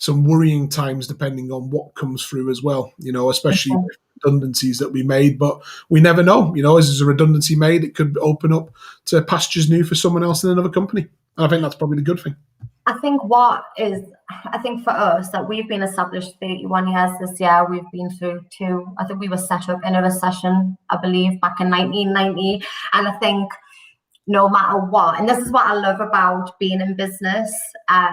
worrying times depending on what comes through as well, especially with redundancies that we made. But we never know, as there's a redundancy made, it could open up to pastures new for someone else in another company. And I think that's probably the good thing. I think for us, that we've been established 31 years this year. We've been through I think we were set up in a recession, I believe, back in 1990. And I think no matter what, and this is what I love about being in business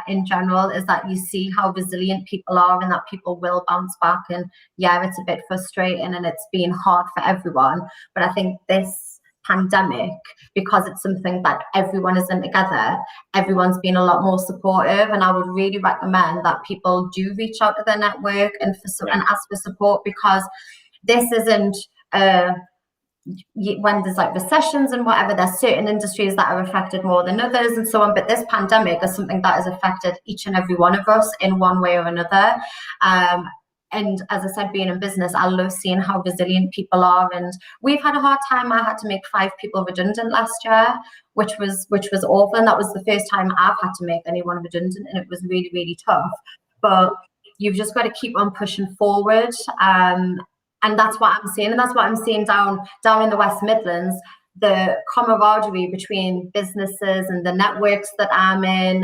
in general, is that you see how resilient people are and that people will bounce back. And it's a bit frustrating and it's been hard for everyone. But I think this pandemic, because it's something that everyone is in together, everyone's been a lot more supportive. And I would really recommend that people do reach out to their network and ask for support, because this isn't when there's like recessions and whatever, there's certain industries that are affected more than others and so on. But this pandemic is something that has affected each and every one of us in one way or another. And as I said, being in business, I love seeing how resilient people are. And we've had a hard time. I had to make 5 people redundant last year, which was awful. And that was the first time I've had to make anyone redundant. And it was really, really tough. But you've just got to keep on pushing forward. And that's what I'm seeing. And that's what I'm seeing down in the West Midlands, the camaraderie between businesses and the networks that I'm in,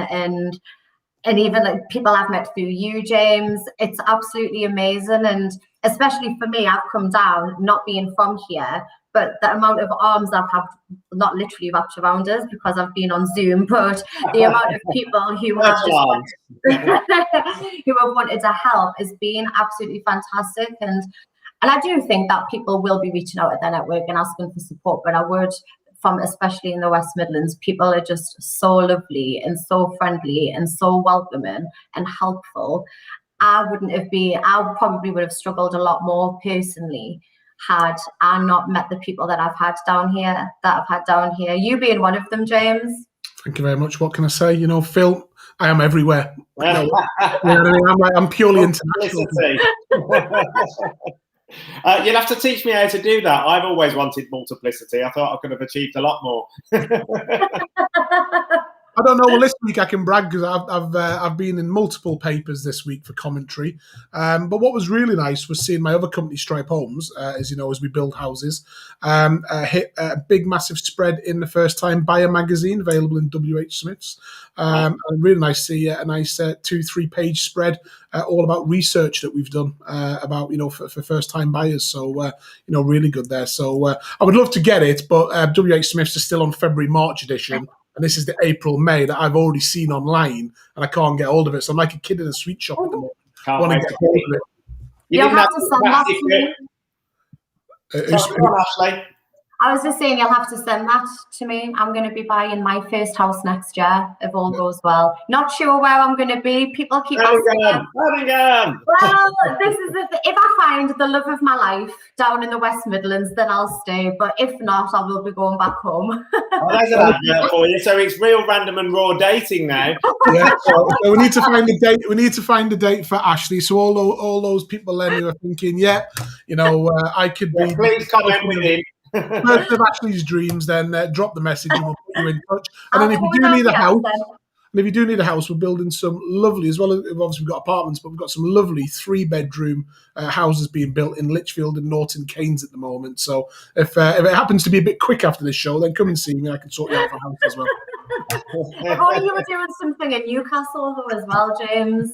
and even like people I've met through you, James. It's absolutely amazing. And especially for me, I've come down not being from here, but the amount of arms I've had, not literally wrapped around us because I've been on Zoom, but the amount of people who have wanted to help has been absolutely fantastic. And I do think that people will be reaching out at their network and asking for support, but I would, especially in the West Midlands, people are just so lovely and so friendly and so welcoming and helpful. I probably would have struggled a lot more personally had I not met the people that I've had down here, you being one of them, James. Thank you very much. What can I say? Phil, I am everywhere. I'm purely international. You'll have to teach me how to do that. I've always wanted multiplicity. I thought I could have achieved a lot more. I don't know. Well, this week I can brag because I've been in multiple papers this week for commentary. But what was really nice was seeing my other company, Stripe Homes, as you know, as we build houses, hit a big, massive spread in the First Time Buyer magazine, available in WH Smith's. And really nice to see a nice 2-3 page spread all about research that we've done about, for first time buyers. So, really good there. So I would love to get it, but WH Smith's is still on February, March edition. And this is the April, May that I've already seen online and I can't get hold of it. So I'm like a kid in a sweet shop at the moment. Want to get hold of it. You'll have to send that to me. Ashleigh. I was just saying you'll have to send that to me. I'm going to be buying my first house next year, if all goes well. Not sure where I'm going to be. People keep asking. Birmingham. Well, this is if I find the love of my life down in the West Midlands, then I'll stay. But if not, I will be going back home. There's an advert for you. So it's real random and raw dating now. Yeah, so we need to find a date. We need to find a date for Ashley. So all those people then who are thinking, I could be. Please comment with him. First of Ashley's dreams, then drop the message and we'll put you in touch. And then if you do need a house, we're building some lovely, as well as obviously we've got apartments, but we've got some lovely 3-bedroom houses being built in Lichfield and Norton Keynes at the moment. So if it happens to be a bit quick after this show, then come and see me. I can sort you out for a house as well. If only you were doing something in Newcastle though as well, James.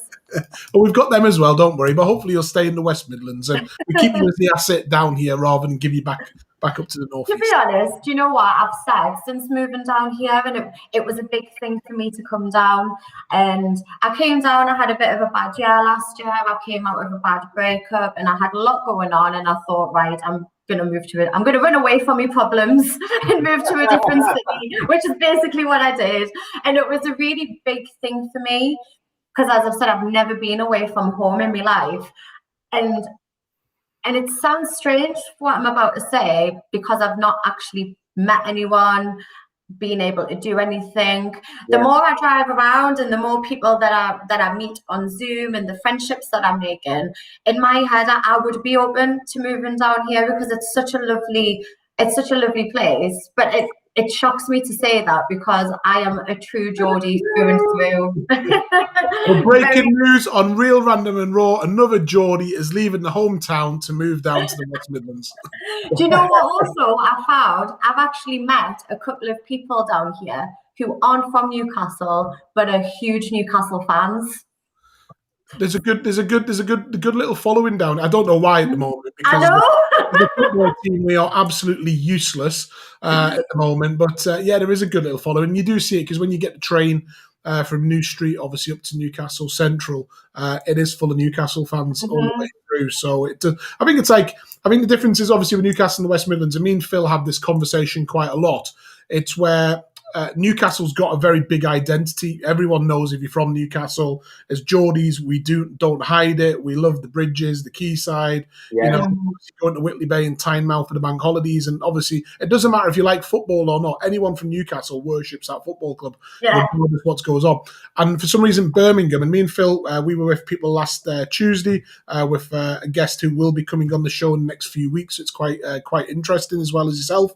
Well, we've got them as well, don't worry. But hopefully you'll stay in the West Midlands and we keep you as the asset down here rather than give you back up to the north. To be honest, do you know what I've said since moving down here, and it was a big thing for me to come down. And I came down, I had a bit of a bad year last year. I came out of a bad breakup and I had a lot going on, and I thought, right, I'm going to move to it. I'm going to run away from my problems and move to a different city, which is basically what I did. And it was a really big thing for me because, as I've said, I've never been away from home in my life. And it sounds strange what I'm about to say because I've not actually met anyone, been able to do anything. The more I drive around and the more people that I meet on Zoom and the friendships that I'm making, in my head I would be open to moving down here because it's such a lovely place. But it shocks me to say that because I am a true Geordie through and through. Well, breaking news on Real Random and Raw, another Geordie is leaving the hometown to move down to the West Midlands. Do you know what also I found? I've actually met a couple of people down here who aren't from Newcastle but are huge Newcastle fans. There's a good little following down. I don't know why at the moment because I know. the football team, we are absolutely useless at the moment. But there is a good little following. You do see it because when you get the train from New Street, obviously up to Newcastle Central, it is full of Newcastle fans all the way through. So I think the difference is obviously with Newcastle and the West Midlands. Me and Phil have this conversation quite a lot. It's where Newcastle's got a very big identity. Everyone knows if you're from Newcastle. As Geordies, we don't hide it. We love the bridges, the quayside. Going to Whitley Bay and Tynemouth for the bank holidays. And obviously, it doesn't matter if you like football or not. Anyone from Newcastle worships that football club, regardless of what goes on. And for some reason, Birmingham, and me and Phil, we were with people last Tuesday with a guest who will be coming on the show in the next few weeks. It's quite interesting as well as yourself.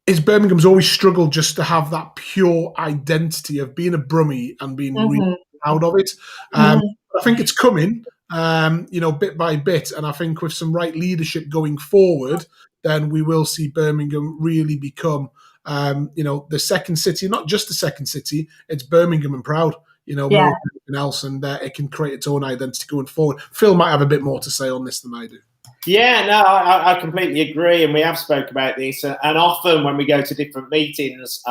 Is Birmingham's always struggled just to have that pure identity of being a Brummie and being really proud of it. I think it's coming, bit by bit. And I think with some right leadership going forward, then we will see Birmingham really become, the second city, not just the second city, it's Birmingham and proud, more than anything else. And it can create its own identity going forward. Phil might have a bit more to say on this than I do. Yeah, no, I completely agree, and we have spoke about this. And often when we go to different meetings,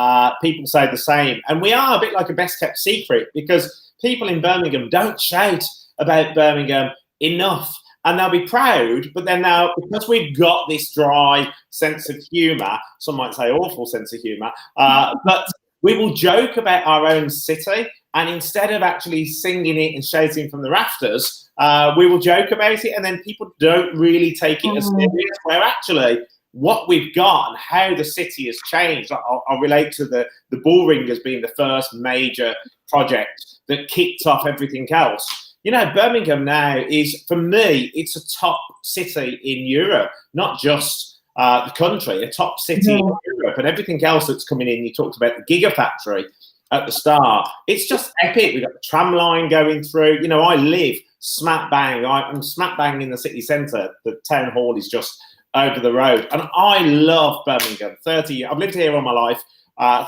people say the same. And we are a bit like a best kept secret because people in Birmingham don't shout about Birmingham enough. And they'll be proud, but then now, because we've got this dry sense of humour, some might say awful sense of humour, but we will joke about our own city. And instead of actually singing it and shouting from the rafters, we will joke about it, and then people don't really take it as serious. Where actually, what we've got and how the city has changed, I'll relate to the Bullring as being the first major project that kicked off everything else. Birmingham now is, for me, it's a top city in Europe, not just the country, a top city in Europe. Europe and everything else that's coming in. You talked about the Gigafactory at the start. It's just epic. We've got the tram line going through. You know, I live smack bang. I'm smack bang in the city centre. The town hall is just over the road. And I love Birmingham. I've lived here all my life,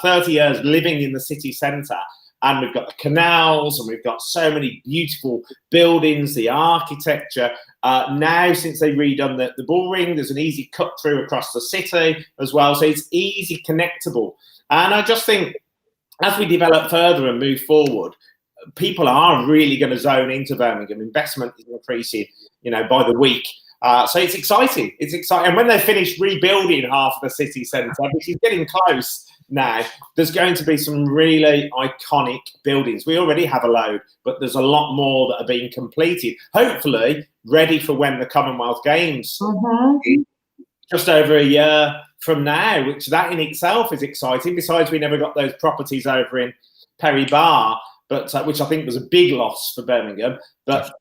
30 years living in the city centre. And we've got the canals, and we've got so many beautiful buildings, the architecture. Now, since they've redone the Bull Ring, there's an easy cut through across the city as well. So it's easy connectable. And I just think as we develop further and move forward, people are really going to zone into Birmingham. Investment is increasing, you know, by the week. So it's exciting. It's exciting. And when they finish rebuilding half of the city centre, which is getting close now, there's going to be some really iconic buildings. We already have a load, but there's a lot more that are being completed. Hopefully, ready for when the Commonwealth Games, just over a year from now, which that in itself is exciting. Besides, we never got those properties over in Perry Bar, but which I think was a big loss for Birmingham. But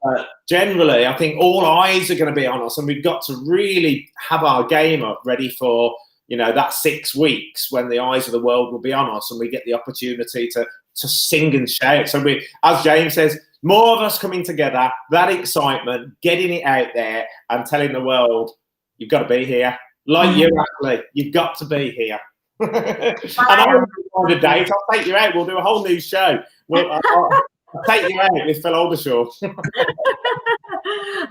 generally, I think all eyes are going to be on us, and we've got to really have our game up ready for, you know, that 6 weeks when the eyes of the world will be on us and we get the opportunity to sing and shout. So we, as James says, more of us coming together, that excitement, getting it out there and telling the world, you've got to be here. Like you, Ashley, you've got to be here. And I'll find a date. I'll take you out. We'll do a whole new show. I'll take you out with Phil Aldershaw.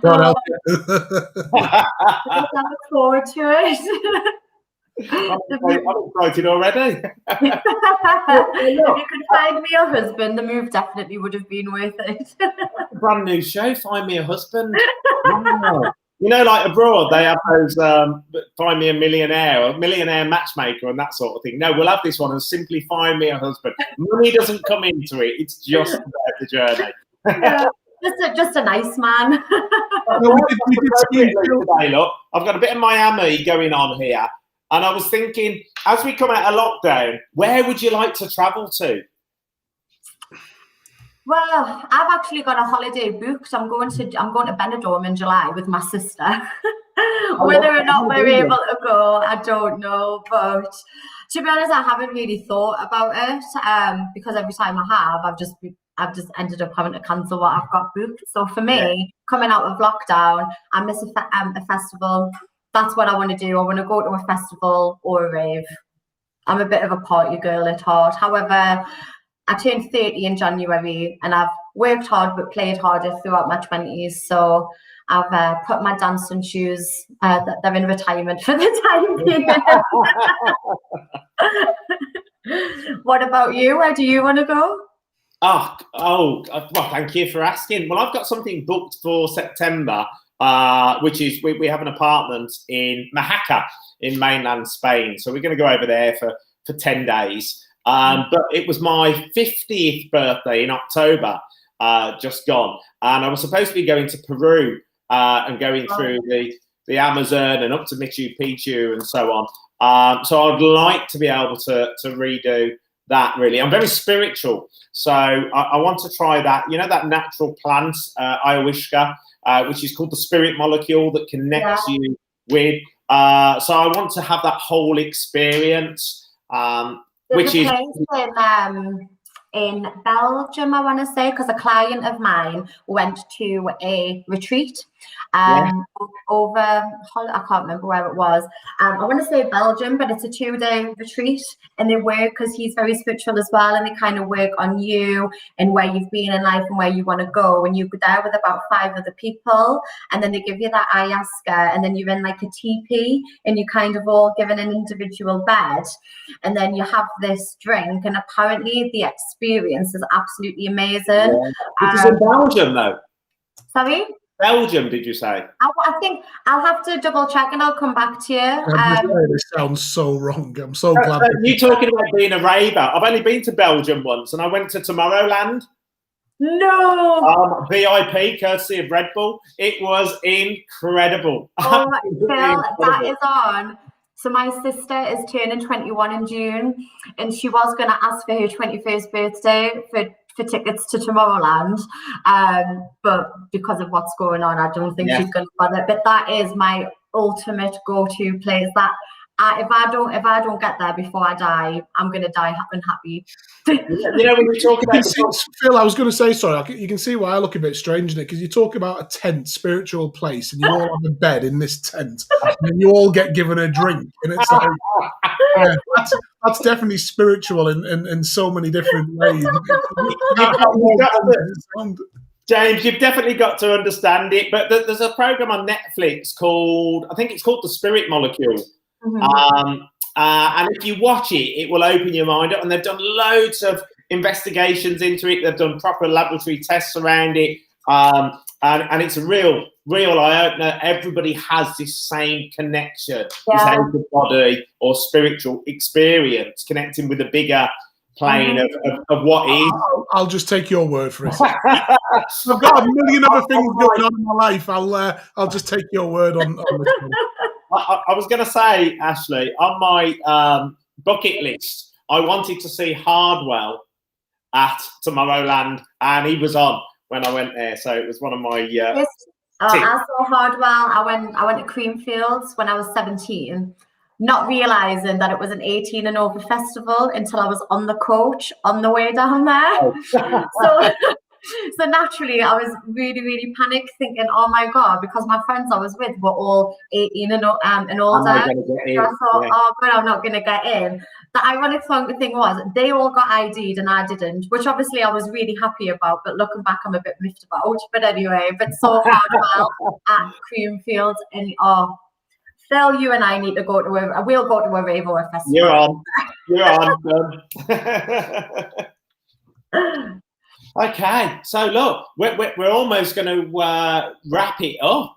God, I look forward to it. I'm excited already. If you could find me a husband, the move definitely would have been worth it. Brand new show, Find Me a Husband. Wow. You know, like abroad, they have those Find Me a Millionaire or Millionaire Matchmaker and that sort of thing. No, we'll have this one and simply Find Me a Husband. Money doesn't come into it. It's just about the journey. Just a nice man. Today, look, I've got a bit of Miami going on here. And I was thinking, as we come out of lockdown, where would you like to travel to? Well, I've actually got a holiday booked. I'm going to Benidorm in July with my sister. Whether or not we're able to go, I don't know. But to be honest, I haven't really thought about it because every time I have, I've just ended up having to cancel what I've got booked. So for me, coming out of lockdown, I miss a festival. That's what I want to do. I want to go to a festival or a rave. I'm a bit of a party girl at heart. However, I turned 30 in January and I've worked hard but played harder throughout my 20s. So I've put my dancing shoes, they're in retirement for the time being. What about you? Where do you want to go? Well, thank you for asking. Well, I've got something booked for September. Which is we have an apartment in Majaca in mainland Spain. So we're going to go over there for 10 days. But it was my 50th birthday in October, just gone. And I was supposed to be going to Peru and going through the Amazon and up to Machu Picchu and so on. So I'd like to be able to redo that, really. I'm very spiritual. So I want to try that. You know, that natural plant, ayahuasca, which is called the spirit molecule that connects you with. So I want to have that whole experience, which is in Belgium, I want to say, because a client of mine went to a retreat over, I can't remember where it was. I want to say Belgium, but it's a 2-day retreat, and they work, because he's very spiritual as well, and they kind of work on you and where you've been in life and where you want to go. And you go there with about 5 other people, and then they give you that ayahuasca, and then you're in like a teepee, and you're kind of all given an individual bed, and then you have this drink, and apparently the experience is absolutely amazing. Which is in Belgium, though. Sorry? Belgium, did you say? I think I'll have to double check and I'll come back to you. This sounds so wrong. I'm so glad. You talking about being a raver? I've only been to Belgium once, and I went to Tomorrowland. No. VIP, courtesy of Red Bull. It was incredible. Oh, Phil, that is on. So my sister is turning 21 in June, and she was going to ask for her 21st birthday for tickets to Tomorrowland, but because of what's going on, I don't think she's going to bother. But that is my ultimate go-to place. That if I don't get there before I die, I'm gonna die unhappy. When you talk about Phil, I was going to say, sorry, you can see why I look a bit strange in it, because you talk about a tent, spiritual place, and you all have a bed in this tent, and you all get given a drink, and it's like, yeah, that's definitely spiritual in so many different ways. James, you've definitely got to understand it, but there's a program on Netflix called The Spirit Molecule. Mm-hmm. And if you watch it, it will open your mind up. And they've done loads of investigations into it. They've done proper laboratory tests around it. And it's a real eye-opener. Everybody has this same connection, this out of body or spiritual experience, connecting with a bigger plane of what is. I'll just take your word for it. I've got a million other things going on in my life. I'll just take your word on this one. I was going to say, Ashleigh, on my bucket list, I wanted to see Hardwell at Tomorrowland, and he was on when I went there. So it was one of my. I saw Hardwell. I went to Creamfields when I was 17, not realising that it was an 18 and over festival until I was on the coach on the way down there. So naturally, I was really, really panicked, thinking, "Oh my god!" Because my friends I was with were all 18 and older. So I thought, "Oh god, I'm not going to get in." The ironic thing was, they all got ID'd and I didn't, which obviously I was really happy about. But looking back, I'm a bit miffed about. But anyway, so Hardwell at Creamfields, and Phil, you and I need to go to we'll go to a rave or a festival. You're on. Okay, so look, we're almost going to wrap it up.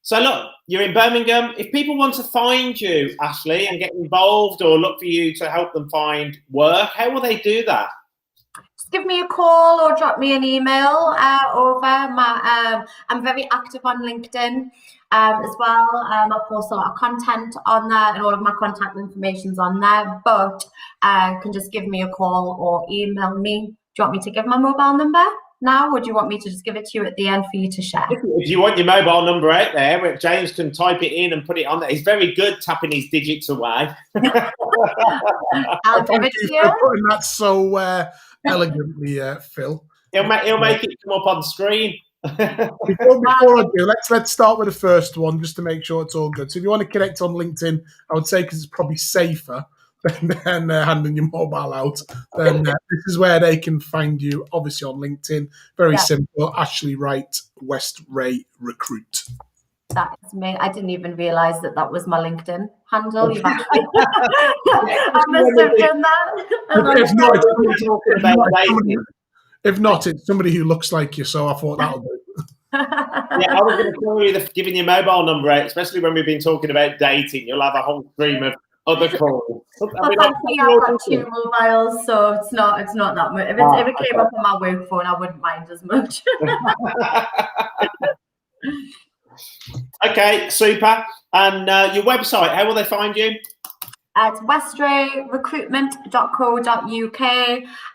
So look, you're in Birmingham. If people want to find you, Ashleigh, and get involved or look for you to help them find work, how will they do that? Just give me a call or drop me an email over. I'm very active on LinkedIn as well. I post a lot of content on there, and all of my contact information's on there. But you can just give me a call or email me. Do you want me to give my mobile number now, or do you want me to just give it to you at the end for you to share? If you want your mobile number out there, where James can type it in and put it on there. He's very good tapping his digits away. I'll give it to you. For putting that so elegantly, Phil. He'll make it come up on screen. Before I do, let's start with the first one, just to make sure it's all good. So if you want to connect on LinkedIn, I would say, because it's probably safer than handing your mobile out, then this is where they can find you, obviously on LinkedIn. Very simple, Ashleigh Wright, Westray Recruit. That is me. I didn't even realise that was my LinkedIn handle. You've actually I must have done that. If not, it's somebody who looks like you, so I thought that'll do. Yeah, I was going to call you giving your mobile number out, especially when we've been talking about dating. You'll have a whole stream of other calls. I've got 2 mobiles, so it's not that much. If it came up on my work phone, I wouldn't mind as much. Okay, super. And your website, how will they find you? It's westrayrecruitment.co.uk,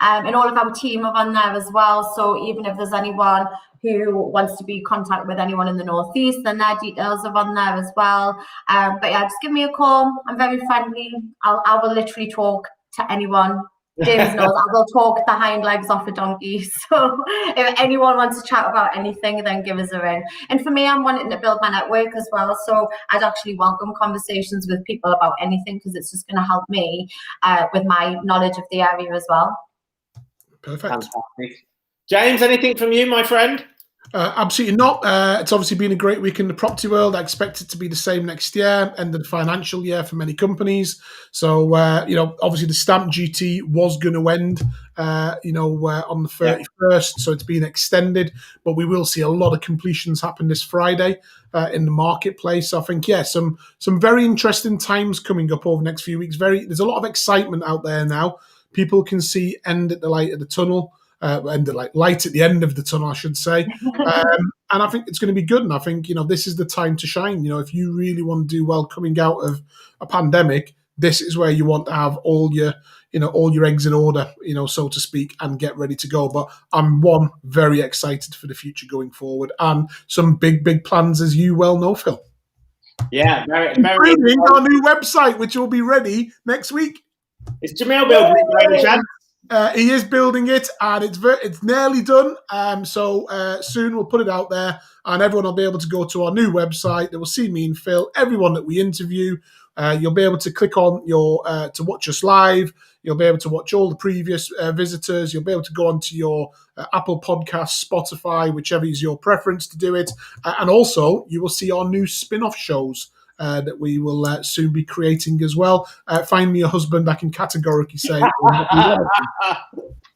and all of our team are on there as well. So even if there's anyone who wants to be in contact with anyone in the Northeast, then their details are on there as well. But yeah, just give me a call. I'm very friendly. I will literally talk to anyone. James knows I will talk the hind legs off a donkey. So if anyone wants to chat about anything, then give us a ring. And for me, I'm wanting to build my network as well. So I'd actually welcome conversations with people about anything, because it's just going to help me with my knowledge of the area as well. Perfect. Fantastic. James, anything from you, my friend? Absolutely not. It's obviously been a great week in the property world. I expect it to be the same next year, end of the financial year for many companies. So, obviously the stamp duty was going to end, on the 31st. So it's been extended, but we will see a lot of completions happen this Friday in the marketplace. So I think, some very interesting times coming up over the next few weeks. There's a lot of excitement out there now. People can see end at the light of the tunnel. Light at the end of the tunnel, I should say. And I think it's going to be good. And I think, this is the time to shine. If you really want to do well coming out of a pandemic, this is where you want to have all your eggs in order, so to speak, and get ready to go. But I'm very excited for the future going forward, and some big, big plans, as you well know, Phil. Yeah, very. Including our new website, which will be ready next week. Is Jamil building it by any chance? He is building it, and it's nearly done. So soon we'll put it out there, and everyone will be able to go to our new website. They will see me and Phil, everyone that we interview. You'll be able to click on your to watch us live. You'll be able to watch all the previous visitors. You'll be able to go onto your Apple Podcasts, Spotify, whichever is your preference to do it. And also, you will see our new spin-off shows that we will soon be creating as well. Find me a husband, I can categorically say.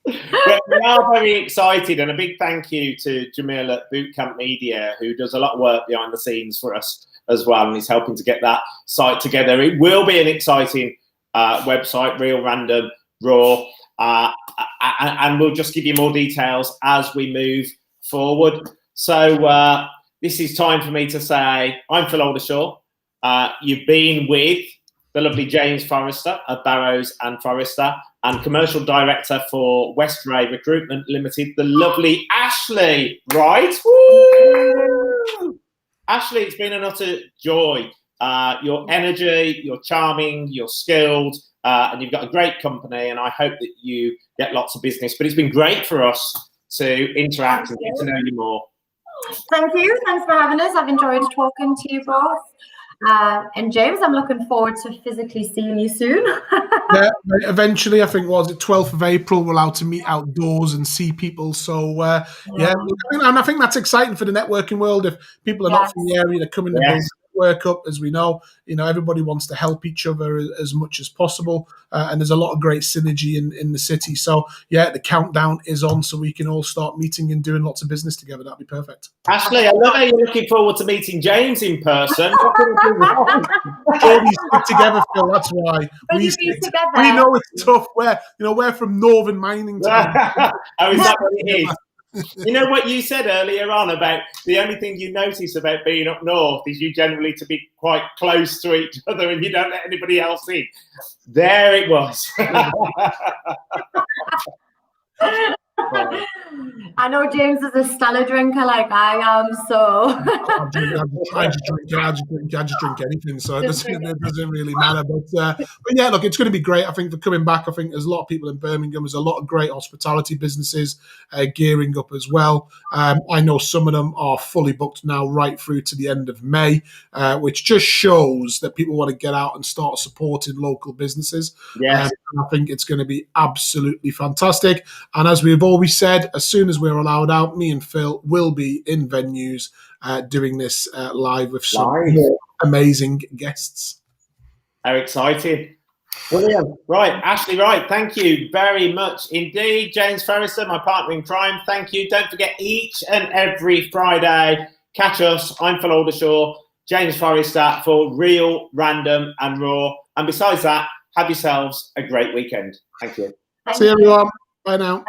We are very excited, and a big thank you to Jamil at Bootcamp Media, who does a lot of work behind the scenes for us as well, and he's helping to get that site together. It will be an exciting website, Real Random Raw, and we'll just give you more details as we move forward. So this is time for me to say I'm Phil Aldershaw. You've been with the lovely James Forrester of Barrows and Forrester, and Commercial Director for Westray Recruitment Limited, the lovely Ashleigh Wright. Woo! Ashleigh, it's been an utter joy. Your energy, you're charming, you're skilled, and you've got a great company, and I hope that you get lots of business. But it's been great for us to interact and get to know you more. Thank you. Thanks for having us. I've enjoyed talking to you both. And James, I'm looking forward to physically seeing you soon. Yeah, eventually, I think, was it 12th of April, we're allowed to meet outdoors and see people. So, yeah, and I think that's exciting for the networking world. If people are not from the area, they're coming to build work up, as we know. You know, everybody wants to help each other as much as possible, and there's a lot of great synergy in the city. So, yeah, the countdown is on, so we can all start meeting and doing lots of business together. That'd be perfect. Ashleigh, I love how you're looking forward to meeting James in person. Geordie stick together, Phil. That's why we know it's tough. We're from Northern Mining Town. Oh, is that what it is? You know what you said earlier on about the only thing you notice about being up north is you generally to be quite close to each other and you don't let anybody else in. There it was. I know James is a stellar drinker like I am, so I just drink anything, so it doesn't really matter. But yeah, look, it's going to be great. I think for coming back, I think there's a lot of people in Birmingham. There's a lot of great hospitality businesses gearing up as well. I know some of them are fully booked now, right through to the end of May, which just shows that people want to get out and start supporting local businesses. Yes. I think it's going to be absolutely fantastic. And as we've always said, as soon as we're allowed out, me and Phil will be in venues doing this live with some amazing guests. How exciting. Brilliant. Right, Ashleigh Wright, thank you very much indeed. James Forrester, my partner in crime, thank you. Don't forget, each and every Friday, catch us. I'm Phil Aldershaw, James Forrester for Real, Random and Raw. And besides that, have yourselves a great weekend. Thank you. See you, everyone. Bye now.